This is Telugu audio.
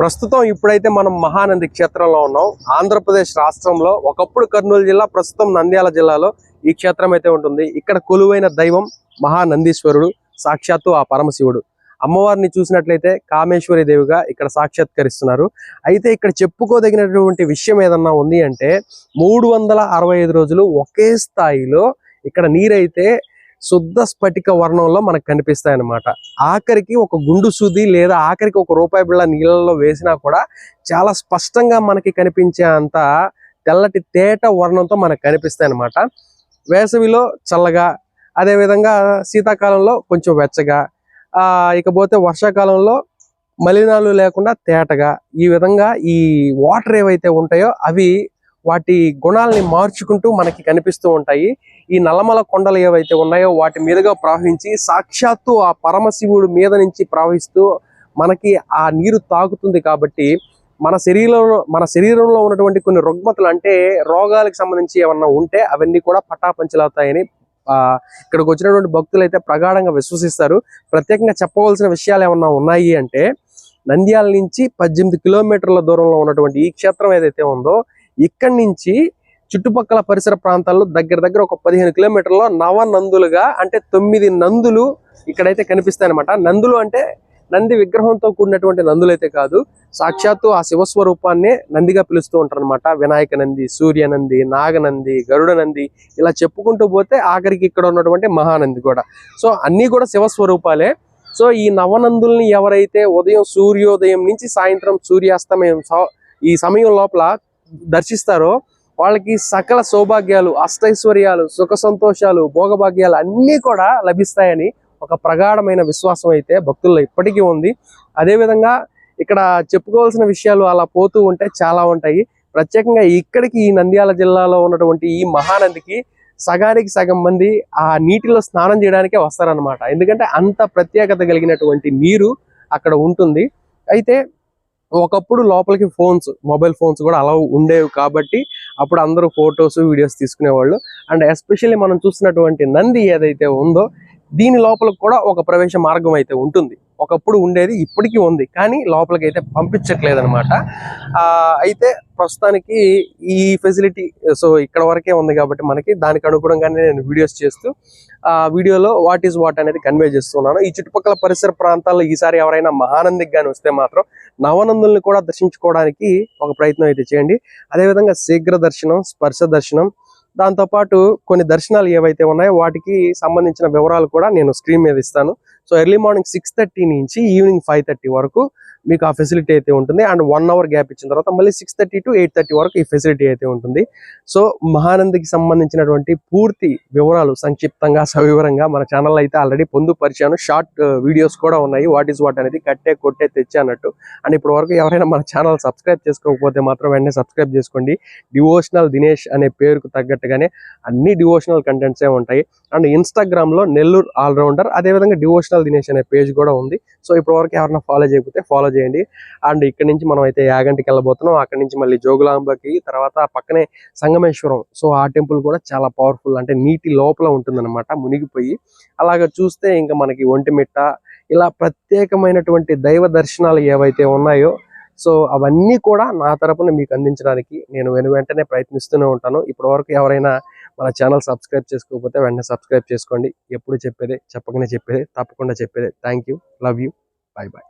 ప్రస్తుతం ఇప్పుడైతే మనం మహానంది క్షేత్రంలో ఉన్నాం. ఆంధ్రప్రదేశ్ రాష్ట్రంలో ఒకప్పుడు కర్నూలు జిల్లా, ప్రస్తుతం నంద్యాల జిల్లాలో ఈ క్షేత్రం అయితే ఉంటుంది. ఇక్కడ కొలువైన దైవం మహానందీశ్వరుడు, సాక్షాత్తు ఆ పరమశివుడు. అమ్మవారిని చూసినట్లయితే కామేశ్వరి దేవిగా ఇక్కడ సాక్షాత్కరిస్తున్నారు. అయితే ఇక్కడ చెప్పుకోదగినటువంటి విషయం ఏదన్నా ఉంది అంటే 365 రోజులు ఒకే స్థాయిలో ఇక్కడ నీరైతే శుద్ధ స్ఫటిక వర్ణంలో మనకు కనిపిస్తాయి అన్నమాట. ఆఖరికి ఒక గుండు సూది లేదా ఆఖరికి ఒక రూపాయి బిళ్ళ నీళ్ళలో వేసినా కూడా చాలా స్పష్టంగా మనకి కనిపించే అంత తెల్లటి తేట వర్ణంతో మనకు కనిపిస్తాయి అన్నమాట. వేసవిలో చల్లగా, అదేవిధంగా శీతాకాలంలో కొంచెం వెచ్చగా, ఇకపోతే వర్షాకాలంలో మలినాలు లేకుండా తేటగా, ఈ విధంగా ఈ వాటర్ ఏవైతే ఉంటాయో అవి వాటి గుణాలని మార్చుకుంటూ మనకి కనిపిస్తూ ఉంటాయి. ఈ నల్లమల కొండలు ఏవైతే ఉన్నాయో వాటి మీదుగా ప్రవహించి సాక్షాత్తు ఆ పరమశివుడి మీద నుంచి ప్రవహిస్తూ మనకి ఆ నీరు తాకుతుంది. కాబట్టి మన శరీరంలో ఉన్నటువంటి కొన్ని రుగ్మతలు, అంటే రోగాలకు సంబంధించి ఏమన్నా ఉంటే అవన్నీ కూడా పటాపంచలవుతాయని ఇక్కడికి వచ్చినటువంటి భక్తులు అయితే ప్రగాఢంగా విశ్వసిస్తారు. ప్రత్యేకంగా చెప్పవలసిన విషయాలు ఏమన్నా ఉన్నాయి అంటే, నంద్యాల నుంచి 18 కిలోమీటర్ల దూరంలో ఉన్నటువంటి ఈ క్షేత్రం ఏదైతే ఉందో ఇక్కడి నుంచి చుట్టుపక్కల పరిసర ప్రాంతాల్లో దగ్గర ఒక 15 కిలోమీటర్లో నవనందులుగా, అంటే 9 నందులు ఇక్కడైతే కనిపిస్తాయి అనమాట. నందులు అంటే నంది విగ్రహంతో కూడినటువంటి నందులు అయితే కాదు, సాక్షాత్తు ఆ శివస్వరూపాన్ని నందిగా పిలుస్తూ ఉంటారు అనమాట. వినాయక నంది, సూర్య నంది, నాగనంది, గరుడ నంది, ఇలా చెప్పుకుంటూ పోతే ఆఖరికి ఇక్కడ ఉన్నటువంటి మహానంది కూడా. సో అన్నీ కూడా శివస్వరూపాలే. సో ఈ నవనందుల్ని ఎవరైతే ఉదయం సూర్యోదయం నుంచి సాయంత్రం సూర్యాస్తమయం ఈ సమయం లోపల దర్శిస్తారో వాళ్ళకి సకల సౌభాగ్యాలు, అష్టైశ్వర్యాలు, సుఖ సంతోషాలు, భోగభాగ్యాలు అన్నీ కూడా లభిస్తాయని ఒక ప్రగాఢమైన విశ్వాసం అయితే భక్తుల్లో ఇప్పటికీ ఉంది. అదేవిధంగా ఇక్కడ చెప్పుకోవాల్సిన విషయాలు అలా పోతూ ఉంటే చాలా ఉంటాయి. ప్రత్యేకంగా ఇక్కడికి ఈ నంద్యాల జిల్లాలో ఉన్నటువంటి ఈ మహానందికి సగానికి సగం మంది ఆ నీటిలో స్నానం చేయడానికే వస్తారనమాట. ఎందుకంటే అంత ప్రత్యేకత కలిగినటువంటి నీరు అక్కడ ఉంటుంది. అయితే ఒకప్పుడు లోపలికి మొబైల్ ఫోన్స్ కూడా అలా ఉండేవి కాబట్టి అప్పుడు అందరూ ఫొటోస్, వీడియోస్ తీసుకునేవాళ్ళు. అండ్ ఎస్పెషల్లీ మనం చూస్తున్నటువంటి నంది ఏదైతే ఉందో దీని లోపలికి కూడా ఒక ప్రవేశ మార్గం అయితే ఉంటుంది. ఒకప్పుడు ఉండేది, ఇప్పటికీ ఉంది, కానీ లోపలికి అయితే పంపించట్లేదు అనమాట. అయితే ప్రస్తుతానికి ఈ ఫెసిలిటీ సో ఇక్కడ వరకే ఉంది కాబట్టి మనకి దానికి అనుగుణంగానే నేను వీడియోస్ చేస్తూ వీడియోలో వాట్ ఈజ్ వాట్ అనేది కన్వే చేస్తున్నాను. ఈ చుట్టుపక్కల పరిసర ప్రాంతాల్లో ఈసారి ఎవరైనా మహానందికి కానీ వస్తే మాత్రం నవనందుల్ని కూడా దర్శించుకోవడానికి ఒక ప్రయత్నం అయితే చేయండి. అదేవిధంగా శీఘ్ర దర్శనం, స్పర్శ దర్శనం, దాంతోపాటు కొన్ని దర్శనాలు ఏవైతే ఉన్నాయో వాటికి సంబంధించిన వివరాలు కూడా నేను స్క్రీన్ మీద ఇస్తాను. సో ఎర్లీ మార్నింగ్ 6:30 నుంచి ఈవినింగ్ 5:30 వరకు మీకు ఆ ఫెసిలిటీ అయితే ఉంటుంది. అండ్ 1 అవర్ గ్యాప్ ఇచ్చిన తర్వాత మళ్ళీ 6:30 to 8:30 వరకు ఈ ఫెసిలిటీ అయితే ఉంటుంది. సో మహానందికి సంబంధించినటువంటి పూర్తి వివరాలు సంక్షిప్తంగా, సవివరంగా మన ఛానల్ అయితే ఆల్రెడీ పొందుపరిచాను. షార్ట్ వీడియోస్ కూడా ఉన్నాయి, వాట్ ఈజ్ వాట్ అనేది కట్టే కొట్టే తెచ్చే అన్నట్టు. అండ్ ఇప్పటి వరకు ఎవరైనా మన ఛానల్ సబ్స్క్రైబ్ చేసుకోకపోతే మాత్రం వెంటనే సబ్స్క్రైబ్ చేసుకోండి. డివోషనల్ దినేష్ అనే పేరుకు తగ్గట్టుగానే అన్ని డివోషనల్ కంటెంట్సే ఉంటాయి. అండ్ ఇన్స్టాగ్రామ్లో నెల్లూరు ఆల్రౌండర్, అదేవిధంగా డివోషనల్ దినేష్ అనే పేజ్ కూడా ఉంది. సో ఇప్పటి వరకు ఎవరైనా ఫాలో చేయకపోతే ఫాలో చేయండి. అండ్ ఇక్కడ నుంచి మనం అయితే యాగంటికి వెళ్ళబోతున్నాం. అక్కడి నుంచి మళ్ళీ జోగులాంబకి, తర్వాత పక్కనే సంగమేశ్వరం. సో ఆ టెంపుల్ కూడా చాలా పవర్ఫుల్, అంటే నీటి లోపల ఉంటుందన్నమాట, మునిగిపోయి. అలాగ చూస్తే ఇంకా మనకి ఒంటిమిట్ట, ఇలా ప్రత్యేకమైనటువంటి దైవ దర్శనాలు ఏవైతే ఉన్నాయో సో అవన్నీ కూడా నా తరపున మీకు అందించడానికి నేను వెంటనే ప్రయత్నిస్తూనే ఉంటాను. ఇప్పటి వరకు ఎవరైనా మన ఛానల్ సబ్స్క్రైబ్ చేసుకోకపోతే వెంటనే సబ్స్క్రైబ్ చేసుకోండి. ఎప్పుడు చెప్పేదే, చెప్పకనే చెప్పేదే, తప్పకుండా చెప్పేదే. Thank you, love you, bye bye.